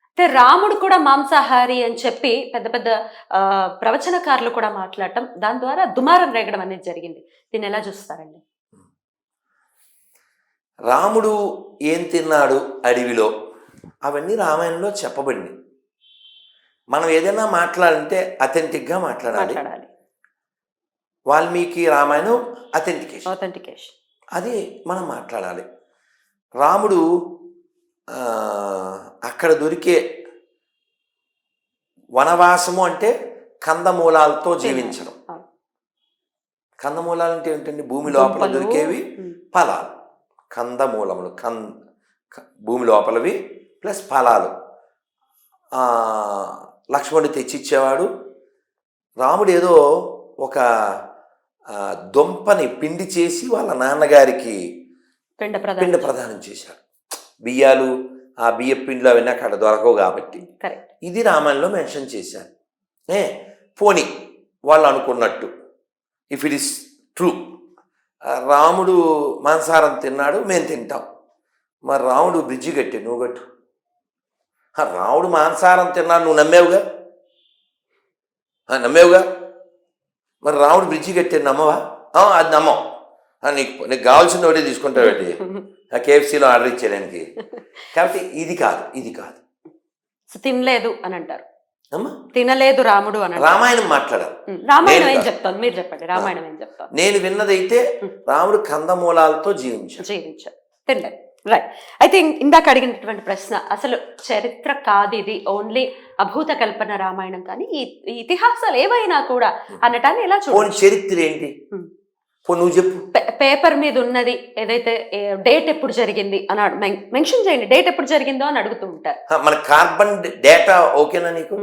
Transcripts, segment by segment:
అయితే రాముడు కూడా మాంసాహారి అని చెప్పి పెద్ద పెద్ద ప్రవచనకారులు కూడా మాట్లాడటం, దాని ద్వారా దుమారం రేగడం అనేది జరిగింది. దీన్ని ఎలా చూస్తారండి? రాముడు ఏం తిన్నాడు అడవిలో అవన్నీ రామాయణంలో చెప్పబడింది. మనం ఏదైనా మాట్లాడాలంటే అథెంటిక్గా మాట్లాడాలి. వాల్మీకి రామాయణం అథెంటికేషన్ అది మనం మాట్లాడాలి. రాముడు అక్కడ దొరికే వనవాసము అంటే కందమూలాలతో జీవించడం. కందమూలాలు అంటే ఏంటండి? భూమి లోపల దొరికేవి ఫలాలు. కందమూలములు భూమి లోపలవి ప్లస్ ఫలాలు లక్ష్మణుడు తెచ్చిచ్చేవాడు. రాముడు ఏదో ఒక దుంపని పిండి చేసి వాళ్ళ నాన్నగారికి పిండ ప్రదానం చేశాడు. బియ్యాలు, ఆ బియ్య పిండిలో అవన్నీ అక్కడ దొరకవు కాబట్టి ఇది రామాయణంలో మెన్షన్ చేశారు. పోనీ వాళ్ళు అనుకున్నట్టు ఇఫ్ ఇట్ ఇస్ ట్రూ, రాముడు మాంసాహారం తిన్నాడు, మేము తింటాం. మరి రాముడు బ్రిడ్జి కట్టే, నువ్వు కట్టు. రాముడు మాంసాహారం తిన్నాడు, నువ్వు నమ్మేవుగా. మరి రాముడు బ్రిడ్జి కట్టే నమ్మవా? అది నమ్మం. నీకు కావాల్సిన ఒకటే తీసుకుంటావేంటి ఆ కేఎఫ్సీలో ఆర్డర్ ఇచ్చేయడానికి. కాబట్టి ఇది కాదు తినలేదు అని అంటారు. తినలేదు రాముడు అని రామాయణం మాట్లాడాలి. రామాయణం ఏం చెప్తాను, మీరు చెప్పండి. రామాయణం ఏం చెప్తాను? నేను విన్నదైతే రాముడు కందమూలాలతో జీవించాడు. తినలేదు. రైట్. అయితే ఇందాక అడిగినటువంటి ప్రశ్న, అసలు చరిత్ర కాదు ఇది, ఓన్లీ అభూత కల్పన రామాయణం, కానీ ఈ ఇతిహాసాలు ఏవైనా కూడా అనటాన్ని ఎలా చూడండి. చరిత్ర ఏంటి? నువ్వు చెప్పు. పేపర్ మీద ఉన్నది ఏదైతే డేట్ ఎప్పుడు జరిగింది అని మెన్షన్ చేయండి. డేట్ ఎప్పుడు జరిగిందో అని అడుగుతూ ఉంటారు. మన కార్బన్ డేటా ఓకేనా నీకు?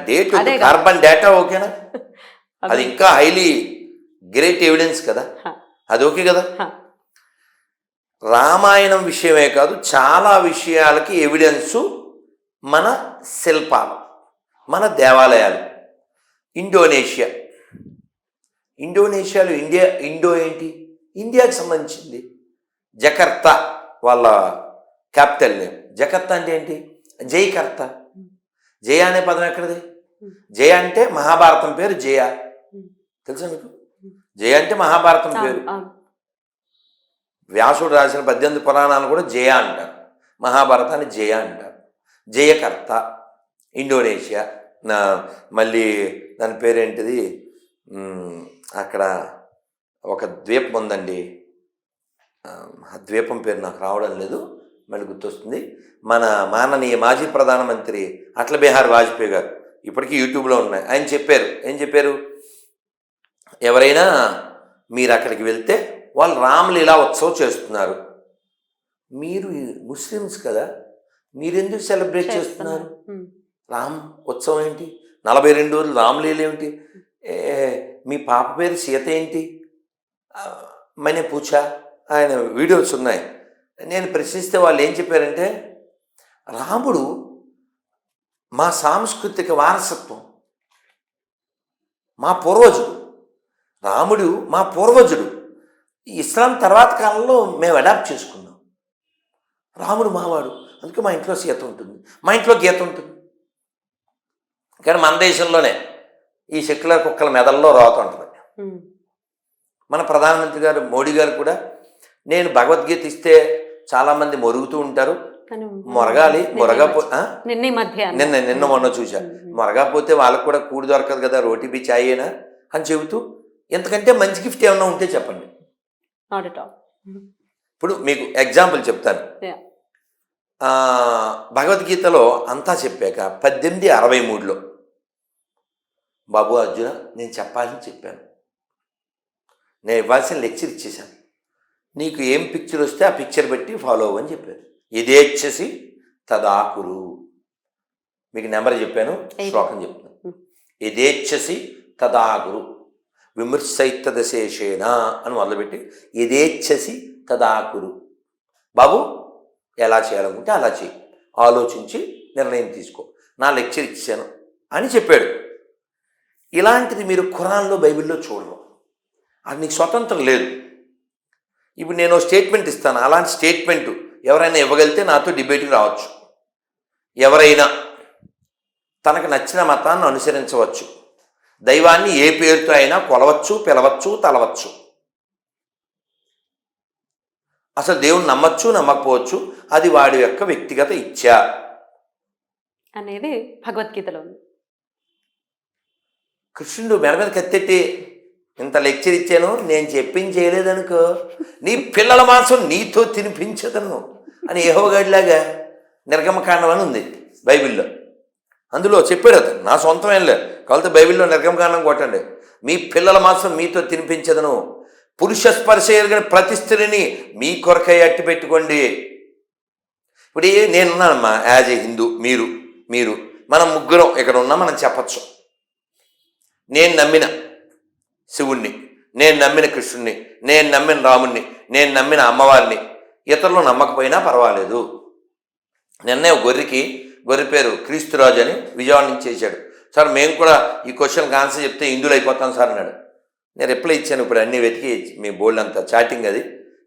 డేట్ కార్బన్ డేటా ఓకేనా? అది ఇంకా హైలీ గ్రేట్ ఎవిడెన్స్ కదా, అది ఓకే కదా. రామాయణం విషయమే కాదు, చాలా విషయాలకి ఎవిడెన్సు మన శిల్పాలు, మన దేవాలయాలు. ఇండోనేషియాలో ఇండో ఏంటి? ఇండియాకి సంబంధించింది. జకర్తా వాళ్ళ క్యాపిటల్ నేమ్. జకర్తా అంటే ఏంటి? జయకర్త. జయ అనే పదం ఎక్కడిది? జయ అంటే మహాభారతం పేరు జయ, తెలుసా మీకు? జయ అంటే మహాభారతం పేరు. వ్యాసుడు రాసిన 18 పురాణాలు కూడా జయ అంటారు, మహాభారతాన్ని జయ అంటారు. జయకర్త ఇండోనేషియా. మళ్ళీ దాని పేరేంటిది, అక్కడ ఒక ద్వీపం ఉందండి, ఆ ద్వీపం పేరు నాకు రావడం లేదు, మళ్ళీ గుర్తొస్తుంది. మన మాననీయ మాజీ ప్రధానమంత్రి అటల్ బిహారీ వాజ్పేయి గారు ఇప్పటికీ యూట్యూబ్లో ఉన్నాయి. ఆయన చెప్పారు, ఏం చెప్పారు? ఎవరైనా మీరు అక్కడికి వెళ్తే వాళ్ళు రామలీలా ఉత్సవం చేస్తున్నారు, మీరు ముస్లిమ్స్ కదా, మీరెందుకు సెలబ్రేట్ చేస్తున్నారు? రామ్ ఉత్సవం ఏంటి? 42 రోజులు రామలీల ఏమిటి? మీ పాప పేరు సీత ఏంటి? మనే పూచా. ఆయన వీడియోస్ ఉన్నాయి. నేను ప్రశ్నిస్తే వాళ్ళు ఏం చెప్పారంటే, రాముడు మా సాంస్కృతిక వారసత్వం, మా పూర్వజుడు. రాముడు మా పూర్వజుడు. ఇస్లాం తర్వాత కాలంలో మేము అడాప్ట్ చేసుకున్నాం. రాముడు మావాడు, అందుకే మా ఇంట్లో సీత ఉంటుంది, మా ఇంట్లో గీత ఉంటుంది. కానీ మన దేశంలోనే ఈ సెక్యులర్ కుక్కల మెదల్లో రోత ఉంటుంది. మన ప్రధానమంత్రి గారు మోడీ గారు కూడా, నేను భగవద్గీత ఇస్తే చాలామంది మొరుగుతూ ఉంటారు, మొరగాలి, నిన్న మొన్న చూశా, మొరగాపోతే వాళ్ళకు కూడా కూడి దొరకదు కదా, రోటీ బి చాయేనా అని చెబుతూ, ఎంతకంటే మంచి గిఫ్ట్ ఏమన్నా ఉంటే చెప్పండి. ఇప్పుడు మీకు ఎగ్జాంపుల్ చెప్తాను. భగవద్గీతలో అంతా చెప్పాక 1863లో బాబు అర్జున నేను చెప్పాలని చెప్పాను, నేను ఇవ్వాల్సిన లెక్చర్ ఇచ్చేశాను, నీకు ఏం పిక్చర్ వస్తే ఆ పిక్చర్ బట్టి ఫాలో అవ్వని చెప్పాను. యథేచ్ఛసి తదాకురు. మీకు నెంబర్ చెప్పాను, శ్లోకం చెప్తాను. యథేచ్ఛసి తదాకురు విమర్శైతదశేషేణ అని మొదలుపెట్టి యథేచ్ఛసి తదాకురు. బాబు ఎలా చేయాలనుకుంటే అలా చేయి, ఆలోచించి నిర్ణయం తీసుకో, నా లెక్చర్ ఇచ్చాను అని చెప్పాడు. ఇలాంటిది మీరు ఖురాన్లో బైబిల్లో చూడరు. అది నీకు స్వతంత్రం లేదు. ఇప్పుడు నేను స్టేట్మెంట్ ఇస్తాను, అలాంటి స్టేట్మెంటు ఎవరైనా ఇవ్వగలిగితే నాతో డిబేట్కి రావచ్చు. ఎవరైనా తనకు నచ్చిన మతాన్ని అనుసరించవచ్చు, దైవాన్ని ఏ పేరుతో అయినా కొలవచ్చు, పిలవచ్చు, తలవచ్చు. అసలు దేవుని నమ్మచ్చు, నమ్మకపోవచ్చు, అది వాడి యొక్క వ్యక్తిగత ఇచ్ఛ అనేది భగవద్గీతలో ఉంది. కృష్ణుడు మెడ మీద కత్తెట్టి ఇంత లెక్చర్ ఇచ్చాను, నేను చెప్పింది చేయలేదనుకో, నీ పిల్లల మాంసం నీతో తినిపించదను అని యెహోవాలాగా నిర్గమకాండం అని ఉంది బైబిల్లో. అందులో చెప్పాడు అతను, నా సొంతం ఏం లేదు, కాబట్టి బైబిల్లో నిర్గమకాండం కొట్టండి. మీ పిల్లల మాంసం మీతో తినిపించదను, పురుష స్పర్శ ఎరిగిన ప్రతి స్త్రీని మీ కొరకై అట్టి పెట్టుకోండి. ఇప్పుడు నేనున్నానమ్మా యాజ్ ఏ హిందూ, మీరు మనం ముగ్గురం ఇక్కడ ఉన్నా మనం చెప్పచ్చు, నేను నమ్మిన శివుణ్ణి, నేను నమ్మిన కృష్ణుణ్ణి, నేను నమ్మిన రాముణ్ణి, నేను నమ్మిన అమ్మవారిని, ఇతరులు నమ్మకపోయినా పర్వాలేదు. నిన్నే గొర్రె పేరు క్రీస్తురాజు అని విజయవాడ నుంచి చేశాడు. సార్ మేము కూడా ఈ క్వశ్చన్కి ఆన్సర్ చెప్తే హిందువులు అయిపోతాం సార్ అన్నాడు. నేను రిప్లై ఇచ్చాను, ఇప్పుడు అన్నీ వెతికి మీ బోల్డ్ అంతా చాటింగ్, అది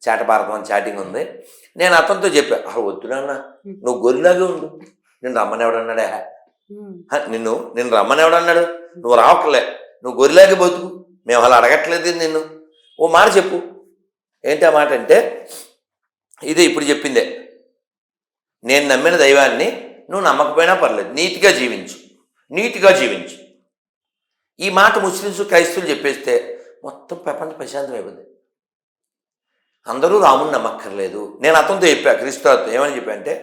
చాట భారతం అని చాటింగ్ ఉంది. నేను అతనితో చెప్పా, వద్దునన్నా నువ్వు గొర్రెలాగే ఉండు, నిన్ను రమ్మని ఎవడన్నాడా, నిన్ను రమ్మని ఎవడన్నాడు, నువ్వు రావట్లే, నువ్వు గొర్రెలాగే బతుకు, మేము అలా అడగట్లేదు నిన్ను, ఓ మాట చెప్పు. ఏంటి ఆ మాట అంటే, ఇదే ఇప్పుడు చెప్పిందే, నేను నమ్మిన దైవాన్ని నువ్వు నమ్మకపోయినా పర్లేదు, నీతిగా జీవించు. ఈ మాట ముస్లిమ్స్ క్రైస్తవులు చెప్పేస్తే మొత్తం ప్రపంచ ప్రశాంతం అయిపోయింది. అందరూ రాముని నమ్మక్కర్లేదు. నేను అతనితో చెప్పా, క్రీస్తుతో ఏమని చెప్పా అంటే,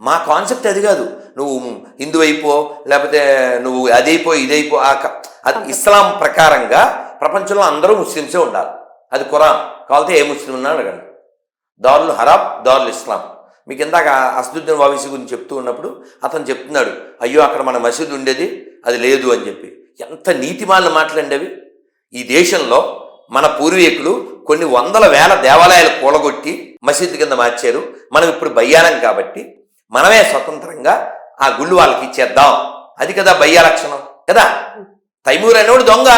మా కాన్సెప్ట్ అది కాదు, నువ్వు హిందూ అయిపో, లేకపోతే నువ్వు అదైపో ఇదైపో, అది ఇస్లాం ప్రకారంగా ప్రపంచంలో అందరూ ముస్లిమ్సే ఉండాలి, అది ఖురాన్. కావాలంటే ఏ ముస్లిం ఉన్నా అడగండి. దారుల్ హరాబ్, దారుల్ ఇస్లాం. మీకు ఇందాక అసదుద్దీన్ ఓవైసీ గురించి చెప్తూ ఉన్నప్పుడు అతను చెప్తున్నాడు, అయ్యో అక్కడ మన మసీదు ఉండేది, అది లేదు అని చెప్పి. ఎంత నీతిమాలిన మాటలండేవి. ఈ దేశంలో మన పూర్వీకులు కొన్ని వందల వేల దేవాలయాలు కూలగొట్టి మసీదు కింద మార్చారు. మనం ఇప్పుడు బయ్యాలం కాబట్టి మనమే స్వతంత్రంగా ఆ గుళ్ళు వాళ్ళకి ఇచ్చేద్దాం, అది కదా బయ్యా లక్షణం కదా. తైమూర్ అనేవాడు దొంగ,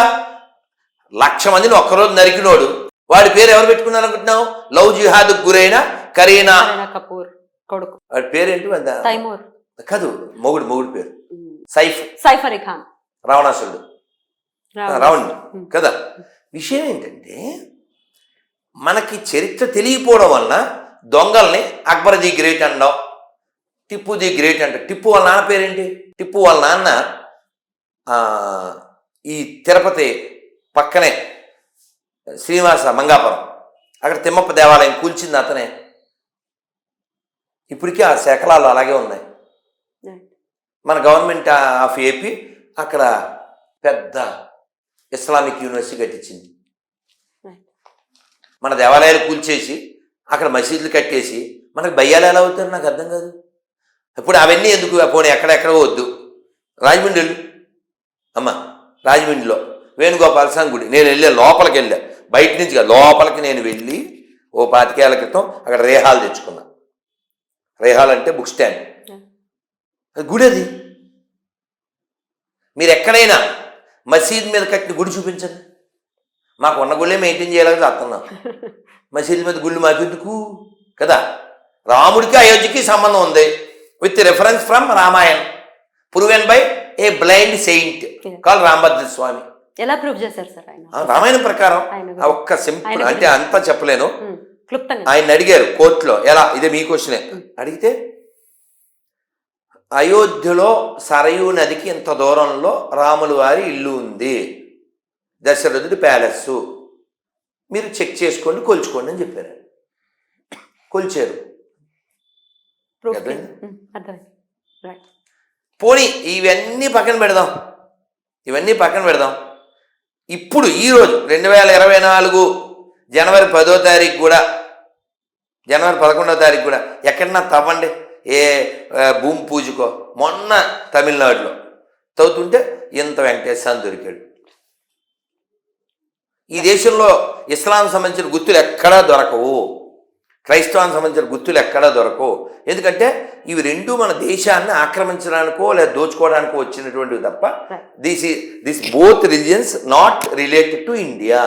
1,00,000 మందిని ఒక్కరోజు నరికినోడు, వాడి పేరు ఎవరు పెట్టుకున్నారు అనుకుంటున్నావు? లవ్ జిహాద్కు గురైన కరీనా కపూర్ కొడుకు. వాడి పేరేంటి? తైమూర్ కాదు, మొగుడు పేరు సైఫ్ అలీ ఖాన్, రావణాసురుడు, రావణుడు కదా. విషయం ఏంటంటే, మనకి చరిత్ర తెలియకపోవడం వలన దొంగల్ని అక్బర్ ది గ్రేట్ అంటాం, టిప్పు ది గ్రేట్ అంట. టిప్పు వాళ్ళ నాన్న పేరేంటి? టిప్పు వాళ్ళ నాన్న ఈ తిరుపతి పక్కనే శ్రీనివాస మంగాపురం, అక్కడ తిమ్మప్ప దేవాలయం కూల్చింది అతనే. ఇప్పటికీ ఆ శకలాలు అలాగే ఉన్నాయి. మన గవర్నమెంట్ ఆఫ్ ఏపీ అక్కడ పెద్ద ఇస్లామిక్ యూనివర్సిటీ కట్టించింది. మన దేవాలయాలు కూల్చేసి అక్కడ మసీదులు కట్టేసి మనకు బయ్యాలు ఎలా అవుతారు నాకు అర్థం కాదు. ఇప్పుడు అవన్నీ ఎందుకు? పోనీ ఎక్కడెక్కడో వద్దు, రాజమండ్రి వెళ్ళు అమ్మ. రాజమండ్రిలో వేణుగోపాల స్వామి గుడి నేను లోపలికి వెళ్ళా, బయట నుంచి కాదు, లోపలికి నేను వెళ్ళి ఓ 25 ఏళ్ల క్రితం అక్కడ రేహాలు తెచ్చుకున్నా. రేహాల్ అంటే బుక్ స్టాండ్, అది గుడి. అది మీరు ఎక్కడైనా మసీద్ మీద కట్టిన గుడి చూపించండి. మాకు ఉన్న గుళ్ళే మెయింటైన్ చేయాలని చేస్తున్నాం, మసీద్ మీద గుళ్ళు మాకెందుకు కదా. రాముడికి అయోధ్యకి సంబంధం ఉంది, with reference from Ramayan, proven by a blind saint call Rambhadra Swami. ఎలా ప్రూవ్ చేశారు సార్ ఆయన? రామాయణం ప్రకారం. ఒక్క సింపుల్ అంటే అంతా చెప్పలేను. ఆయన అడిగారు కోర్టులో, ఎలా, ఇదే మీ క్వశ్చనే. అడిగితే అయోధ్యలో సరయూ నదికి ఇంత దూరంలో రాముల వారి ఇల్లు ఉంది, దశరథుడి ప్యాలెస్, మీరు చెక్ చేసుకోండి, కొలుచుకోండి అని చెప్పారు. కొలిచారు. పోనీ ఇవన్నీ పక్కన పెడదాం. ఇప్పుడు ఈరోజు 2024 జనవరి 10వ తారీఖు కూడా, జనవరి 11వ తారీఖు కూడా ఎక్కడన్నా తవ్వండి, ఏ భూమి పూజకో. మొన్న తమిళనాడులో తవ్వుతుంటే ఇంత వెంకటేశ్వర దొరికాడు. ఈ దేశంలో ఇస్లాం సంబంధించిన గుర్తులు ఎక్కడా దొరకవు, క్రైస్తవానికి సంబంధించిన గుర్తులు ఎక్కడా దొరకవు. ఎందుకంటే ఇవి రెండు మన దేశాన్ని ఆక్రమించడానికో లేదా దోచుకోవడానికో వచ్చినటువంటివి తప్ప, this both religions not related to India.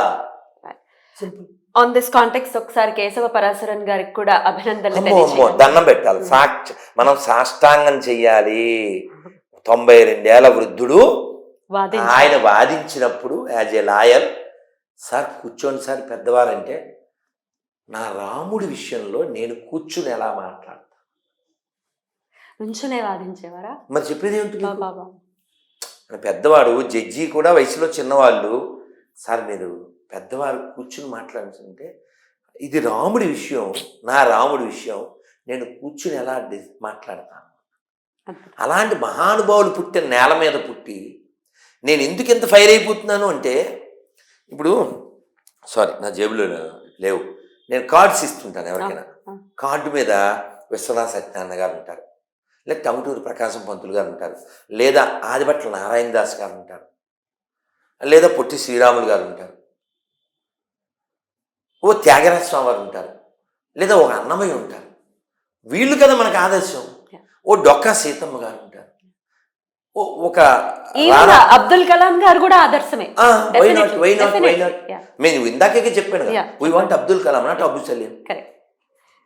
Simple. On this context ఒకసారి కేశవ పరాశరన్ గారికి కూడా అభినందనలు అమ్మో అమ్మో తెలియజేయండి. దండం పెట్టాలి. మనం సాష్టాంగం చెయ్యాలి. 92 ఏళ్ల వృద్ధుడు వాదించారు. ఆయన వాదించినప్పుడు యాజ్ ఏ లాయర్, సార్ కూర్చోండి సార్ పెద్దవారంటే, నా రాముడి విషయంలో నేను కూర్చుని ఎలా మాట్లాడతా, నుంచునే వాదించేవారా? మరి చెప్పేది ఏమిటి మీకు? బాబా పెద్దవాడు జడ్జి కూడా వయసులో చిన్నవాళ్ళు, సార్ మీరు పెద్దవారు కూర్చుని మాట్లాడుతుంటే, ఇది రాముడి విషయం, నా రాముడి విషయం, నేను కూర్చుని ఎలా మాట్లాడతాను? అలాంటి మహానుభావులు పుట్టిన నేల మీద పుట్టి నేను ఎందుకు ఎంత ఫైర్ అయిపోతున్నాను అంటే, ఇప్పుడు సారీ నా జేబులో లేవు, నేను కార్డ్స్ ఇస్తుంటాను ఎవరికైనా. కార్డు మీద విశ్వనాథ సత్యనారాయణ గారు ఉంటారు, లేదా టంగుటూరు ప్రకాశం పంతులు గారు ఉంటారు, లేదా ఆదిభట్ల నారాయణ దాస్ గారు ఉంటారు, లేదా పొట్టి శ్రీరాములు గారు ఉంటారు, ఓ త్యాగరాజ స్వామి వారు ఉంటారు, లేదా ఒక అన్నమయ్య ఉంటారు. వీళ్ళు కదా మనకు ఆదర్శం. ఓ డొక్కా సీతమ్మ గారు ఉంటారు, ఒక అబ్దుల్ కలాం గారు కూడా ఆదర్శమే. నేను ఇందాకే చెప్పాను కదా, we want Abdul Kalam not Abu Salim. Correct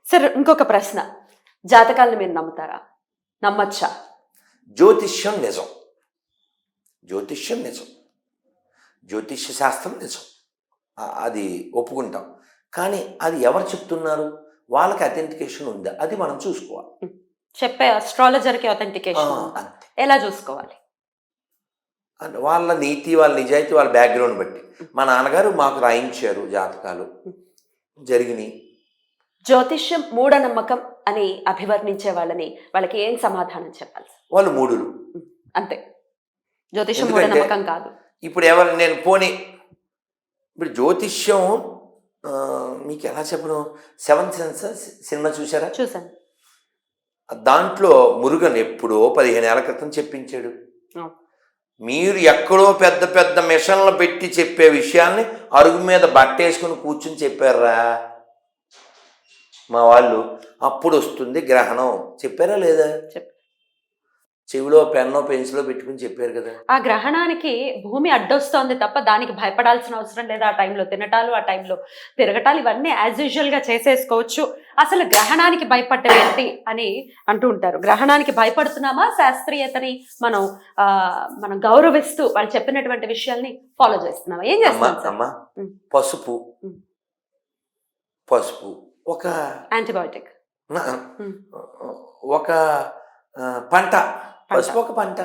sir. ఇంకొక ప్రశ్న, జాతకాలను మీరు నమ్ముతారా, నమ్మచ్చా? జ్యోతిష్యం నిజం, జ్యోతిష్యం నిజం, జ్యోతిష్య శాస్త్రం నిజం, అది ఒప్పుకుంటాం. కానీ అది ఎవరు చెప్తున్నారు, వాళ్ళకి అథెంటికేషన్ ఉందా, అది మనం చూసుకోవాలి. చెప్పే అస్ట్రాలజర్కి అథెంటికేషన్ ఎలా చూసుకోవాలి? అంటే వాళ్ళ నీతి, వాళ్ళ నిజాయితీ, వాళ్ళ బ్యాక్గ్రౌండ్ బట్టి. మా నాన్నగారు మాకు రాయించారు, జాతకాలు జరిగినాయి. జ్యోతిష్యం మూఢనమ్మకం అని అభివర్ణించే వాళ్ళకి ఏం సమాధానం చెప్పాలి? వాళ్ళు మూఢులు అంతే, జ్యోతిష్యం మూఢనమ్మకం కాదు. ఇప్పుడు ఎవరు నేను పోనీ, ఇప్పుడు జ్యోతిష్యం మీకు ఎలా చెప్పను, సెవెంత్ సెన్స్ సినిమా చూసారా? చూసాను. దాంట్లో మురుగన్ ఎప్పుడో 15 ఏళ్ల క్రితం చెప్పించాడు. మీరు ఎక్కడో పెద్ద పెద్ద మిషన్లు పెట్టి చెప్పే విషయాల్ని అరుగు మీద బట్టేసుకుని కూర్చుని చెప్పారా మా వాళ్ళు. అప్పుడు వస్తుంది గ్రహణం, చెప్పారా లేదా? చెవిలో పెన్నో పెన్సిలో పెట్టుకుని చెప్పారు కదా. ఆ గ్రహణానికి భూమి అడ్డొస్తోంది తప్ప దానికి భయపడాల్సిన అవసరం లేదు. ఆ టైంలో తినటాలు, ఆ టైంలో తిరగటాలు, ఇవన్నీ యాజ్ యూజువల్ గా చేసేసుకోవచ్చు. అసలు గ్రహణానికి భయపడ్డం ఏంటి అని అంటూ ఉంటారు. గ్రహణానికి భయపడుతున్నామా, శాస్త్రీయతని మనం గౌరవిస్తూ వాళ్ళు చెప్పినటువంటి విషయాల్ని ఫాలో చేస్తున్నామా, ఏం చేస్తున్నాం? పసుపు, పసుపు ఒక యాంటీబయాటిక్, ఒక పంట, పసుపు ఒక పంట.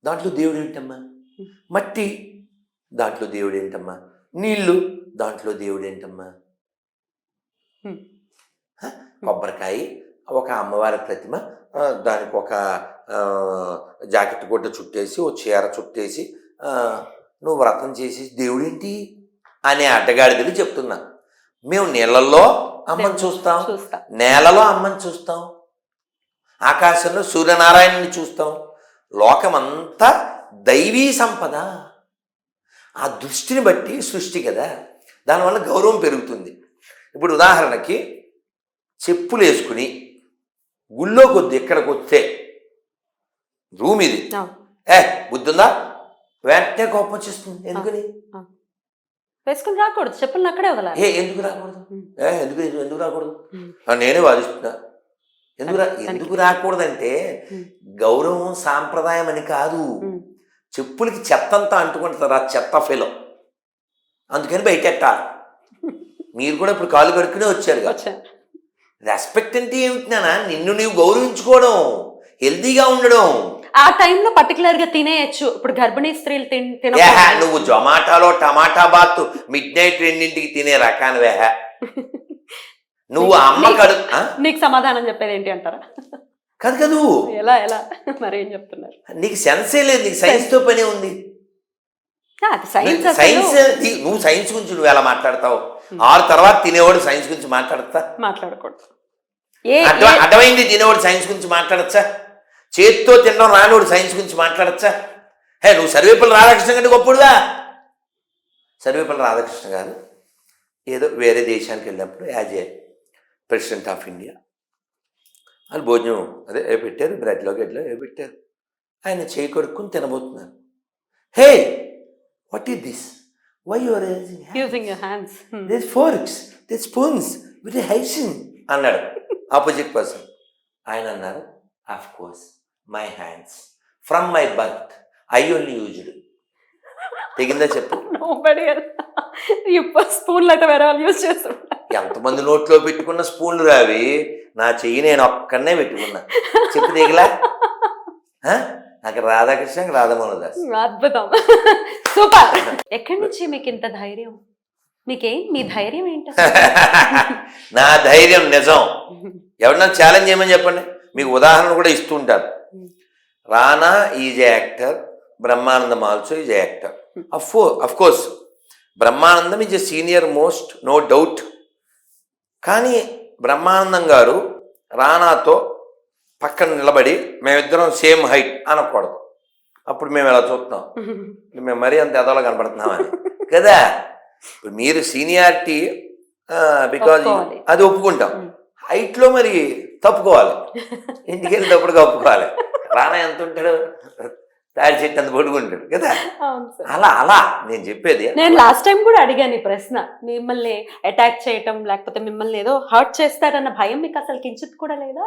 దాంట్లో దేవుడు ఏంటమ్మా? మట్టి, దాంట్లో దేవుడు ఏంటమ్మా? నీళ్లు, దాంట్లో దేవుడు ఏంటమ్మా? కొబ్బరికాయ, ఒక అమ్మవారి ప్రతిమ, దానికి ఒక జాకెట్ గుడ్డ చుట్టేసి, ఓ చీర చుట్టేసి నువ్వు వ్రతం చేసి దేవుడేంటి అనే అడ్డగాడిదలు చెప్తున్నా. మేము నీళ్ళల్లో అమ్మని చూస్తాం, నేలలో అమ్మని చూస్తాం, ఆకాశంలో సూర్యనారాయణని చూస్తాం. లోకమంతా దైవీ సంపద. ఆ దృష్టిని బట్టి సృష్టి కదా, దానివల్ల గౌరవం పెరుగుతుంది. ఇప్పుడు ఉదాహరణకి చెప్పులు వేసుకుని గుళ్ళో కొద్ది ఎక్కడికి వస్తే రూమ్ ఇది, బుద్ధుందా, వెంటనే కోపం వచ్చేస్తుంది. ఎందుకని? వేసుకుని రాకూడదు, చెప్పులను అక్కడే వదలాలి. ఎందుకు రాకూడదు? ఎందుకు రాకూడదు? నేనే వాదిస్తున్నా. ఎందుకు రాకూడదంటే గౌరవం సాంప్రదాయం అని కాదు. చెప్పులకి చెత్తంతా అంటుకుంటారు, ఆ చెత్త ఫెలో, అందుకని బయటెట్టాలి. మీరు కూడా ఇప్పుడు కాలు కడుక్కునే వచ్చారు. రెస్పెక్ట్ అంటే ఏమిటి నాన్న? నిన్ను నీవు గౌరవించుకోవడం, హెల్తీగా ఉండడం. ఆ టైంలో పర్టికులర్ గా తినేయచ్చు. ఇప్పుడు గర్భిణీ స్త్రీలు నువ్వు జొమాటోలో టమాటా బాత్ మిడ్ నైట్ 2ంటికి తినే రకానివే. నువ్వు అమ్మ కడు నీకు సమాధానం చెప్పేది ఏంటి అంటారా? కాదు కాదు, ఎలా ఎలా మరి ఏం చెప్తున్నారు? నీకు సెన్సే లేదు, నీకు సైన్స్ తో పనే ఉంది. సైన్స్, నువ్వు సైన్స్ గురించి నువ్వు ఎలా మాట్లాడతావు? 6 తర్వాత తినేవాడు సైన్స్ గురించి మాట్లాడకూడదు. అర్థమైంది? తినేవాడు సైన్స్ గురించి మాట్లాడచ్చా? చేతితో తినడం రానివాడు సైన్స్ గురించి మాట్లాడచ్చా? నువ్వు సర్వేపల్లి రాధాకృష్ణ కంటే గొప్పడుగా. సర్వేపల్లి రాధాకృష్ణ గారు ఏదో వేరే దేశానికి వెళ్ళినప్పుడు as a president of India వాళ్ళు భోజనం అదే పెట్టారు, బ్రెడ్లో గడ్లో పెట్టారు. ఆయన చేయి కొడుక్కుని తినబోతున్నారు. Hey what is this? Why your using using your hands. This forks this spoons with hygiene అన్నాడు ఆపోజిట్ పర్సన్. ఆయన అన్నారు of course my hands from my birth I only used. తెగిందా చెప్పు? స్పూన్లు అయితే వేరే వాళ్ళు యూజ్ చేస్తుంటారు. ఎంతమంది నోట్లో పెట్టుకున్న స్పూన్లు రావి, నా చెయ్యి నేను ఒక్కడనే పెట్టుకున్నా. చెప్పు తెగిలా? నాకు రాధాకృష్ణ రాధమోహనదాస్. అద్భుతం, సూపర్. ఎక్కడి నుంచి మీకు ఇంత ధైర్యం? మీ ధైర్యం ఏంటి? నా ధైర్యం నిజం. ఎవరన్నా ఛాలెంజ్ చేయమని చెప్పండి, మీకు ఉదాహరణ కూడా ఇస్తూ ఉంటారు. Rana is a actor, Brahmanandam also is a actor. Of course Brahmanandam is a senior most, no doubt. కానీ బ్రహ్మానందం గారు రానాతో పక్కన నిలబడి మేమిద్దరం సేమ్ హైట్ అనకూడదు. అప్పుడు మేము ఎలా చూస్తాం, మేము మరీ అంత ఎదవలో కనపడుతున్నామని కదా. ఇప్పుడు మీరు సీనియారిటీ బికాజ్ అది ఒప్పుకుంటాం, హైట్లో మరి తప్పుకోవాలి, ఇంటికి వెళ్ళేటప్పుడు ఒప్పుకోవాలి. రానా ఎంత ఉంటాడు, తాడి చెట్టు అంత పడుకుంటాడు కదా. అలా అలా నేను చెప్పేది. నేను లాస్ట్ టైం కూడా అడిగాను ఈ ప్రశ్న, మిమ్మల్ని అటాక్ చేయటం లేకపోతే మిమ్మల్ని ఏదో హర్ట్ చేస్తారన్న భయం మీకు అసలు కించిత్ కూడా లేదా?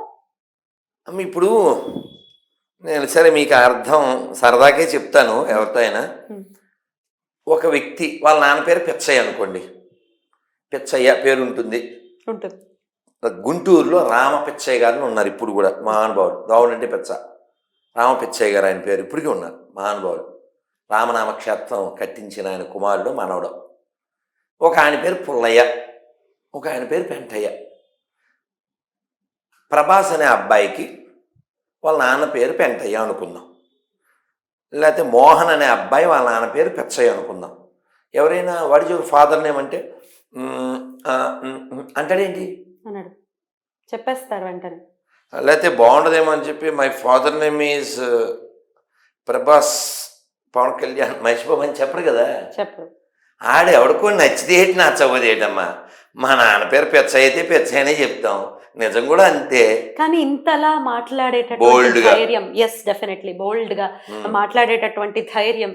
ఇప్పుడు నేను సరే మీకు అర్థం సరదాకే చెప్తాను. ఎవరితో అయినా ఒక వ్యక్తి వాళ్ళ నాన్న పేరు పిచ్చయ్య అనుకోండి, పిచ్చయ్య పేరు ఉంటుంది. గుంటూరులో రామ పిచ్చయ్య గారిని ఉన్నారు ఇప్పుడు కూడా, మహానుభావుడు. రావుడు అంటే పిచ్చ, రామ పిచ్చయ్య గారు ఆయన పేరు ఇప్పటికీ ఉన్నారు, మహానుభావుడు. రామనామక్షేత్రం కట్టించిన ఆయన కుమారుడు మనవడు. ఒక ఆయన పేరు పుల్లయ్య, ఒక ఆయన పేరు పెంటయ్య. ప్రభాస్ అనే అబ్బాయికి వాళ్ళ నాన్న పేరు పెంటయ్య అనుకుందాం, లేకపోతే మోహన్ అనే అబ్బాయి వాళ్ళ నాన్న పేరు పిచ్చయ్య అనుకుందాం. ఎవరైనా వాడి చూడు ఫాదర్ నేమ్ అంటే అంటాడేంటి అన్నాడు, చెప్పేస్తారు వెంటనే. లేకపోతే బాగుండదేమో అని చెప్పి my father name is Prabhas Pawan Kalyan Mahesh Babu అని చెప్పరు కదా. చెప్పరు. ఆడు ఎవడికో నచ్చితే ఏంటి నచ్చబోదు ఏంటమ్మా. మా నాన్న పేరు పిచ్చయ్య అయితే పిచ్చయ్యనే చెప్తాం, నిజం కూడా అంతే. కానీ ఇంతలా మాట్లాడేటటువంటి ధైర్యం, ఎస్ డెఫినెట్లీ బోల్డ్ గా మాట్లాడేటటువంటి ధైర్యం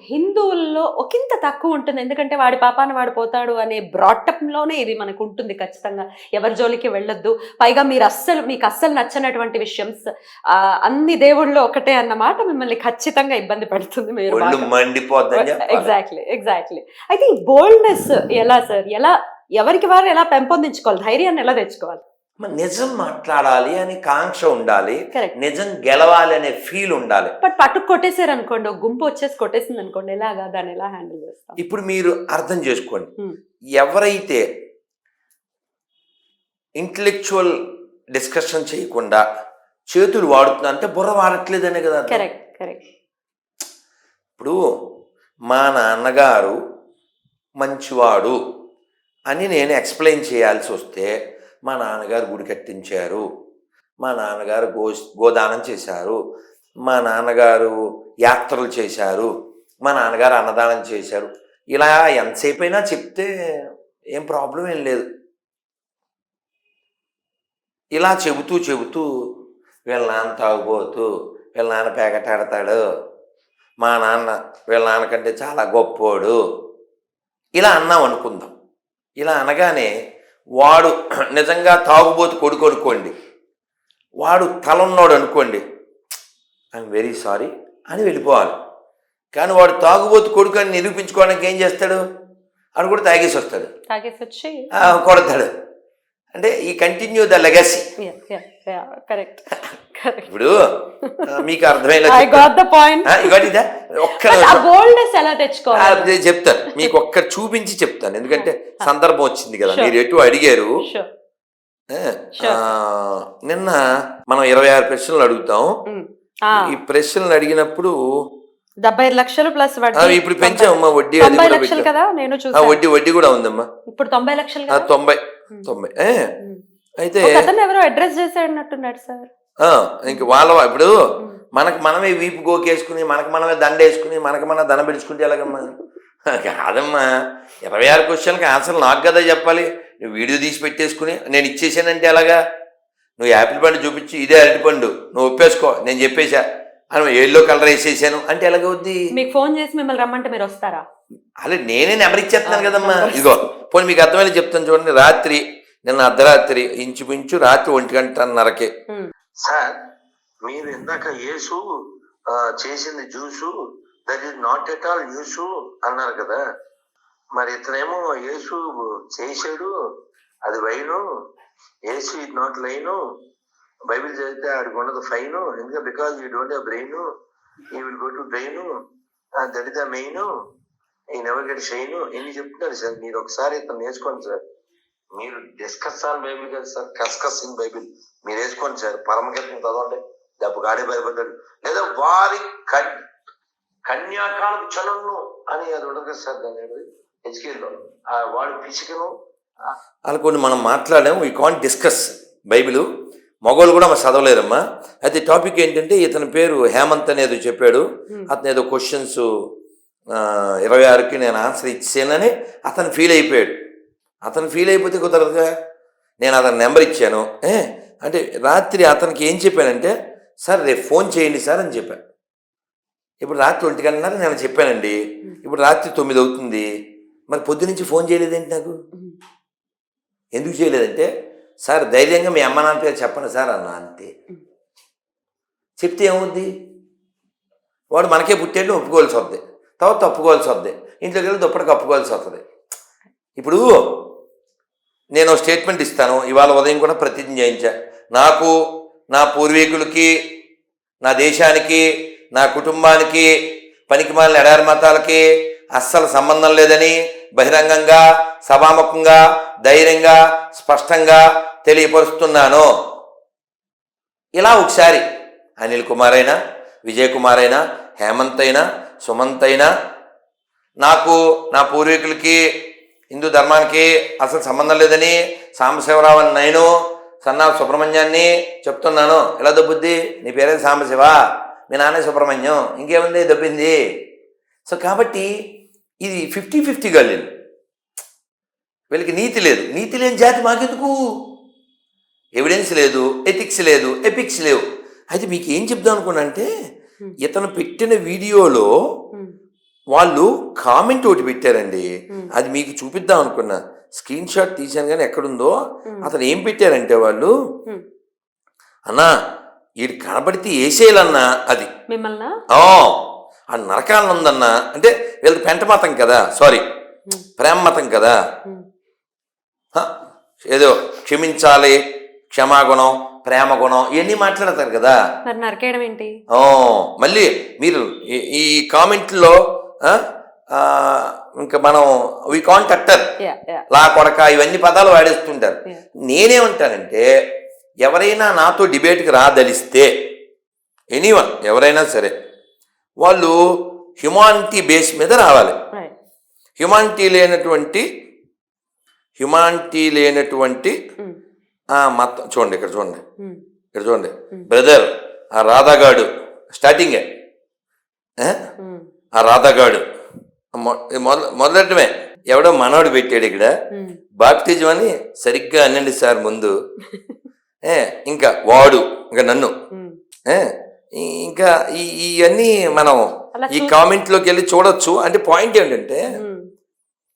హిందువుల్లో ఒకంత తక్కువ ఉంటుంది. ఎందుకంటే వాడి పాపాన వాడు పోతాడు అనే బ్రాటప్ లోనే ఇది మనకు ఉంటుంది. ఖచ్చితంగా ఎవరి జోలికి వెళ్ళొద్దు. పైగా మీకు అస్సలు నచ్చనటువంటి విషయం అన్ని దేవుళ్ళు ఒకటే అన్నమాట మిమ్మల్ని ఖచ్చితంగా ఇబ్బంది పడుతుంది. మీరు ఎగ్జాక్ట్లీ. అయితే ఈ బోల్డ్నెస్ ఎలా సార్, ఎవరికి వారు ఎలా పెంపొందించుకోవాలి, ధైర్యాన్ని ఎలా తెచ్చుకోవాలి? నిజం మాట్లాడాలి అని కాంక్ష ఉండాలి, నిజం గెలవాలి అనే ఫీల్ ఉండాలి. బట్ పట్టుకు కొట్టేసారు అనుకోండి, గుంపు వచ్చేసి కొట్టేసింది అనుకోండి, ఎలాగా దాన్ని ఎలా హ్యాండిల్ చేస్తాం? ఇప్పుడు మీరు అర్థం చేసుకోండి, ఎవరైతే ఇంటలెక్చువల్ డిస్కషన్ చేయకుండా చేతులు వాడుతున్నా అంటే బుర్ర వాడట్లేదనే కదా. కరెక్ట్. ఇప్పుడు మా నాన్నగారు మంచివాడు అని నేను ఎక్స్ప్లెయిన్ చేయాల్సి వస్తే, మా నాన్నగారు గుడి కట్టించారు, మా నాన్నగారు గోదానం చేశారు, మా నాన్నగారు యాత్రలు చేశారు, మా నాన్నగారు అన్నదానం చేశారు, ఇలా ఎంతసేపు అయినా చెప్తే ఏం ప్రాబ్లం ఏం లేదు. ఇలా చెబుతూ వీళ్ళ నాన్న తాగుబోతూ, వీళ్ళ నాన్న పేకటాడతాడు, మా నాన్న వీళ్ళ నాన్నకంటే చాలా గొప్పోడు, ఇలా అన్నాం అనుకుందాం. ఇలా అనగానే వాడు నిజంగా తాగుబోతు కొడుకు అనుకోండి, వాడు తలన్నోడు అనుకోండి, ఐఎమ్ వెరీ సారీ అని వెళ్ళిపోవాలి. కానీ వాడు తాగుబోతు కొడుకు అని నిరూపించుకోవడానికి ఏం చేస్తాడు, వాడు కూడా తాగేసి వస్తాడు, కొడతాడు. అంటే ఈ కంటిన్యూ ద లెగసీ. ఇప్పుడు మీకు అర్థమయ్యేలా చెప్తాను, మీకు ఒక్కటి చూపించి చెప్తాను, ఎందుకంటే సందర్భం వచ్చింది కదా, మీరు ఎటు అడిగారు. నిన్న మనం 26 ప్రశ్నలు అడుగుతాం. ఈ ప్రశ్నలు అడిగినప్పుడు 75 లక్షలు ప్లస్ ఇప్పుడు పెంచామమ్మా వడ్డీ, వడ్డీ కూడా ఉందమ్మా. ఇప్పుడు 90 లక్షలు, 90 అయితే ఎవరో అడ్రస్ చేసాడున్నట్టున్నాడు సార్. ఇంక వాళ్ళ ఇప్పుడు మనమే వీపు గోకేసుకుని మనమే దండ వేసుకుని మన దండ పెట్టుకుంటే ఎలాగమ్మా? కాదమ్మా, 26 క్వశ్చన్కి ఆన్సర్ నాకు కదా చెప్పాలి. నువ్వు వీడియో తీసి పెట్టేసుకుని నేను ఇచ్చేసానంటే ఎలాగా? నువ్వు యాపిల్ పండు చూపించి ఇదే అరటిపండు నువ్వు ఒప్పేసుకో, నేను చెప్పేశా, అని ఎల్లో కలర్ వేసేసాను అంటే ఎలాగవుద్ది? మీకు ఫోన్ చేసి మిమ్మల్ని రమ్మంటే మీరు వస్తారా? అలా నేనే నెంబర్ ఇచ్చేస్తున్నాను కదమ్మా. ఇదిగో పోనీ మీకు అర్థమైనా చెప్తాను చూడండి. రాత్రి నిన్న అర్ధరాత్రి ఇంచుమించు రాత్రి 1:30కి సార్ మీరు ఇందాక యేసు చేసింది juice that is not at all use అన్నారు కదా, మరి ఇతనేమో యేసు చేశాడు అది wine, Yesu it not line, Bible చదివితే ఆడికి ఉండదు ఫైను, ఎందుకంటే because you don't have brain you will go to brain, that is the main, ఈ నెవర్ గెట్ షైన్ ఎన్ని చెప్తున్నారు సార్. మీరు ఒకసారి ఇతను నేర్చుకోండి సార్. మీరు డిస్కస్ ఆన్ బైబిల్ కదా సార్, కస్కస్ ఇన్ బైబిల్ మీరు వేసుకోండి సార్. పరమగీతం చదవండి, డబ్బు గాడే భయపడ్డాడు, లేదా వారి కన్యాకాలకు చలను అని అది ఉండదు కదా సార్. దాని హెచ్కేలో వాడి పిసికను అలా కొన్ని మనం మాట్లాడాము. We can't discuss Bible. మగవాళ్ళు కూడా చదవలేరమ్మా. అయితే టాపిక్ ఏంటంటే ఇతని పేరు హేమంత్ అనేది చెప్పాడు. అతను ఏదో క్వశ్చన్స్ 26కి నేను ఆన్సర్ ఇచ్చానని అతను ఫీల్ అయిపోయాడు. అతను ఫీల్ అయిపోతే కుదరదుగా. నేను అతని నెంబర్ ఇచ్చాను. అంటే రాత్రి అతనికి ఏం చెప్పానంటే, సార్ రేపు ఫోన్ చేయండి సార్ అని చెప్పాను. ఇప్పుడు రాత్రి 1:30 నేను చెప్పానండి. ఇప్పుడు రాత్రి 9 అవుతుంది. మరి పొద్దునుంచి ఫోన్ చేయలేదేంటి నాకు? ఎందుకు చేయలేదంటే, సార్ ధైర్యంగా మీ అమ్మ నాన్న పేరు చెప్పండి సార్ అన్నా, అంతే. చెప్తే ఏమవుద్ది? వాడు మనకే పుట్టేట్టు ఒప్పుకోవాల్సి వద్ది, తర్వాత తప్పుకోవాల్సి వద్ది, ఇంట్లోకి వెళ్ళి దుప్పటికి కప్పుకోవాల్సి వస్తుంది. ఇప్పుడు నేను స్టేట్మెంట్ ఇస్తాను. ఇవాళ ఉదయం కూడా ప్రతిజ్ఞ చేయించా. నాకు, నా పూర్వీకులకి, నా దేశానికి, నా కుటుంబానికి, పనికిమాలిన ఎడారి మతాలకి అస్సలు సంబంధం లేదని బహిరంగంగా, సభాముఖంగా, ధైర్యంగా, స్పష్టంగా తెలియపరుస్తున్నాను. ఇలా ఒకసారి అనిల్ కుమార్ అయినా, విజయ్ కుమార్ అయినా, హేమంత్ అయినా, సుమంత్ అయినా, నాకు, నా పూర్వీకులకి, హిందూ ధర్మానికి అసలు సంబంధం లేదని సాంబశివరావు అని నేను, సన్నా సుబ్రహ్మణ్యాన్ని చెప్తున్నాను. ఎలా దొబ్బుద్ది? నీ పేరే సాంబశివ, మీ నాన్నే సుబ్రహ్మణ్యం, ఇంకేముంది దొబ్బింది. సో కాబట్టి ఇది 50-50 గల్లీలు. వీళ్ళకి నీతి లేదు. నీతి లేని జాతి మాకెందుకు? ఎవిడెన్స్ లేదు, ఎథిక్స్ లేదు, ఎపిక్స్ లేవు. అయితే మీకు ఏం చెప్దాం అనుకున్నా అంటే, ఇతను పెట్టిన వీడియోలో వాళ్ళు కామెంట్ ఒకటి పెట్టారండి. అది మీకు చూపిద్దాం అనుకున్నా. స్క్రీన్ షాట్ తీశాను కానీ ఎక్కడుందో. అతను ఏం పెట్టారంటే, వాళ్ళు అన్నా వీడు కనబడితే వేసేయాలన్నా, అది మిమ్మల్ని ఆ నరకాలను ఉందన్నా. అంటే వీళ్ళది పెంట మతం కదా, సారీ ప్రేమ మతం కదా. ఏదో క్షమించాలి, క్షమాగుణం, ప్రేమ గుణం ఇవన్నీ మాట్లాడతారు కదా. మరి నరకేయడం ఏంటి? మళ్ళీ మీరు ఈ కామెంట్లో ఇంకా మనం వి కాంట్ అట్టర్, లా కొడక, ఇవన్నీ పదాలు వాడేస్తుంటారు. నేనేమంటానంటే, ఎవరైనా నాతో డిబేట్కి రాదలిస్తే, ఎనీవన్ ఎవరైనా సరే, వాళ్ళు హ్యుమానిటీ బేస్ మీద రావాలి. హ్యుమానిటీ లేనటువంటి మతం చూడండి, ఇక్కడ చూడండి బ్రదర్, ఆ రాధాగాడు స్టార్టింగే, ఆ రాధాగాడు మొదలటమే ఎవడో మనోడు పెట్టాడు ఇక్కడ బాప్టిజం అని, సరిగ్గా అనండి సార్ ముందు. ఇంకా వాడు, ఇంకా నన్ను, ఇంకా ఇవన్నీ మనం ఈ కామెంట్లోకి వెళ్ళి చూడొచ్చు. అంటే పాయింట్ ఏంటంటే,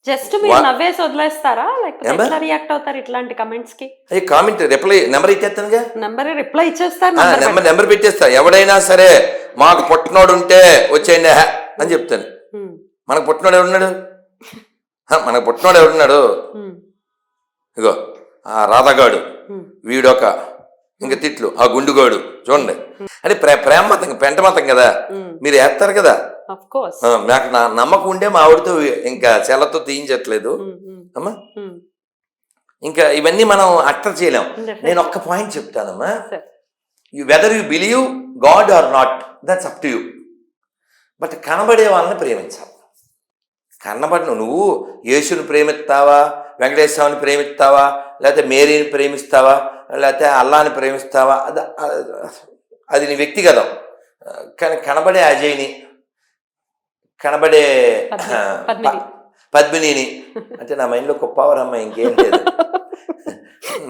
జస్ట్ మీరు నవ్వేసి వదిలేస్తారా, లేకపోతే రియాక్ట్ అవుతారు ఇట్లాంటి కమెంట్స్ కి? కామెంట్ రిప్లై నెంబర్ ఇచ్చేస్తానుగా, రిప్లై ఇచ్చేస్తారు, నెంబర్ పెట్టేస్తా. ఎవడైనా సరే మాకు పుట్టినోడు ఉంటే వచ్చేయండి అని చెప్తాను. మనకు పుట్టినోడు ఎవడున్నాడు? మనకు పుట్టినోడు ఎవడున్నాడు? ఇగో ఆ రాధగాడు, వీడొక, ఇంకా తిట్లు ఆ గుండుగాడు. చూడండి, అంటే ప్రేమ మతం, పెంట మతం కదా, మీరు వేస్తారు కదా. నాకు నా నమ్మకం ఉండే మా ఆవిడతో ఇంకా చెల్లతో తీయించట్లేదు అమ్మా. ఇంకా ఇవన్నీ మనం అట్టర్ చేయలేం. నేను ఒక్క పాయింట్ చెప్తానమ్మా. Whether you believe God or not, that's up to you. But కనబడే వాళ్ళని ప్రేమించాలి. కనబడిన నువ్వు యేసుని ప్రేమిస్తావా, వెంకటేశ్వరుని ప్రేమిస్తావా, లేకపోతే మేరీని ప్రేమిస్తావా, లేకపోతే అల్లాని ప్రేమిస్తావా, అది నీ వ్యక్తిగతం. కానీ కనబడే అజయ్ని, కనబడే పద్మినిని, అంటే నా మైండ్లో కుప్పవరమ్మ, ఇంకేం లేదు.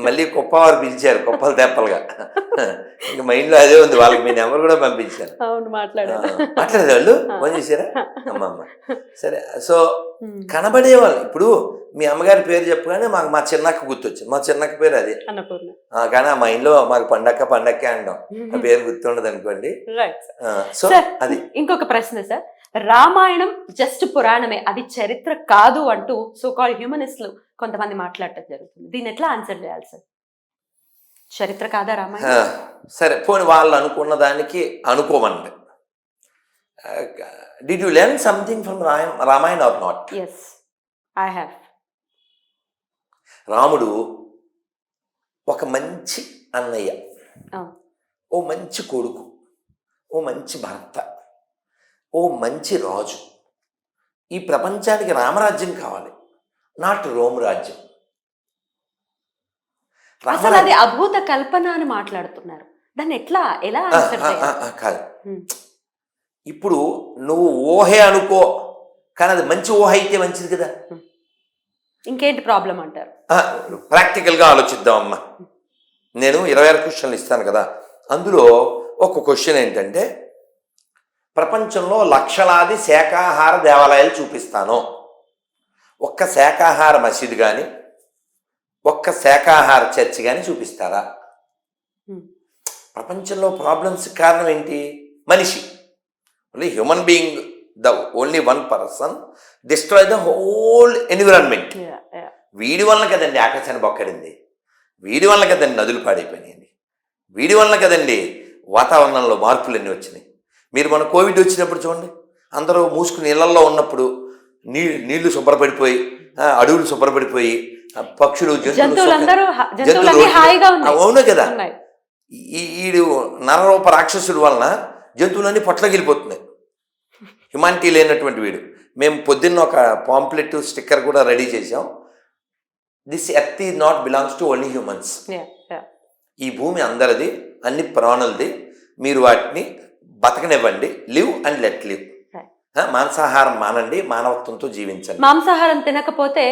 మళ్ళీ కుప్పవారు పిలిచారు, కుప్పలు తెప్పలుగా. ఇంక మైండ్లో అదే ఉంది, వాళ్ళకి మీ నెంబర్ కూడా పంపించారు. అవును, మాట్లాడారు. మాట్లాడేది వాళ్ళు ఫోన్ చేశారా? అమ్మమ్మ సరే. సో కనబడే వాళ్ళు ఇప్పుడు మీ అమ్మగారి పేరు చెప్పగానే మాకు మా చిన్నక్క గుర్తొచ్చింది. మా చిన్నక్క పేరు అది అన్నపూర్ణ. కానీ ఆ మైండ్లో మాకు పండక్కే అంటాం, ఆ పేరు గుర్తుండదు అనుకోండి. సో అది ఇంకొక ప్రశ్న సార్, రామాయణం జస్ట్ పురాణమే, అది చరిత్ర కాదు అంటూ సో కాల్డ్ హ్యూమనిస్టులు కొంతమంది మాట్లాడటం జరుగుతుంది. దీన్ని ఎట్లా ఆన్సర్ చేయాలి సార్? చరిత్ర కాదా రామాయణం? సరే పోనీ వాళ్ళు అనుకున్న దానికి అనుకోమండి. Did you learn something from Ramayana or not? Yes, I have. రాముడు ఒక మంచి అన్నయ్య, ఓ మంచి కొడుకు, ఓ మంచి భర్త, ఓ మంచి రాజు. ఈ ప్రపంచానికి రామరాజ్యం కావాలి, నాట్ రోమ్ రాజ్యం. అసలు అది అభూత కల్పన అని మాట్లాడుతున్నారు, దాన్ని ఎలా ఆన్సర్ చేయాలి? కాదు, ఇప్పుడు నువ్వు ఊహే అనుకో, కానీ అది మంచి ఊహ అయితే మంచిది కదా. ఇంకేంటి ప్రాబ్లం అంటారు? ప్రాక్టికల్గా ఆలోచిద్దాం అమ్మా. నేను 26 క్వశ్చన్లు ఇస్తాను కదా, అందులో ఒక క్వశ్చన్ ఏంటంటే, ప్రపంచంలో లక్షలాది శాకాహార దేవాలయాలు చూపిస్తాను, ఒక్క శాకాహార మసీదు కానీ ఒక్క శాకాహార చర్చి కానీ చూపిస్తారా? ప్రపంచంలో ప్రాబ్లమ్స్ కారణం ఏంటి? మనిషి. Only human being, the only one person destroy the whole environment. వీడి వల్ల కదండి ఆకాశాన్ని బొక్కడింది, వీడి వల్ల కదండి నదులు పాడైపోయినాయండి, వీడి వల్ల కదండి వాతావరణంలో మార్పులు అన్నీ వచ్చినాయి. మీరు మన కోవిడ్ వచ్చినప్పుడు చూడండి, అందరూ మూసుకుని ఇళ్లల్లో ఉన్నప్పుడు నీళ్లు శుభ్రపడిపోయి, అడవులు శుభ్రపడిపోయి, పక్షులు జంతువులు అవును కదా. ఈడు నరరూప రాక్షసుడు వలన జంతువులన్నీ పొట్లగిలిపోతున్నాయి. హ్యుమానిటీ లేనటువంటి వీడు. మేము పొద్దున్న ఒక పాంప్లెట్ స్టిక్కర్ కూడా రెడీ చేసాం, this earth is not belongs to only humans. ఈ భూమి అందరిది, అన్ని ప్రాణులది, మీరు వాటిని బతకనివ్వండి, లివ్ అండ్ లెట్ లివ్. మాంసాహారం మానండి, మానవత్వంతో జీవించండి. మాంసాహారం తినకపోతే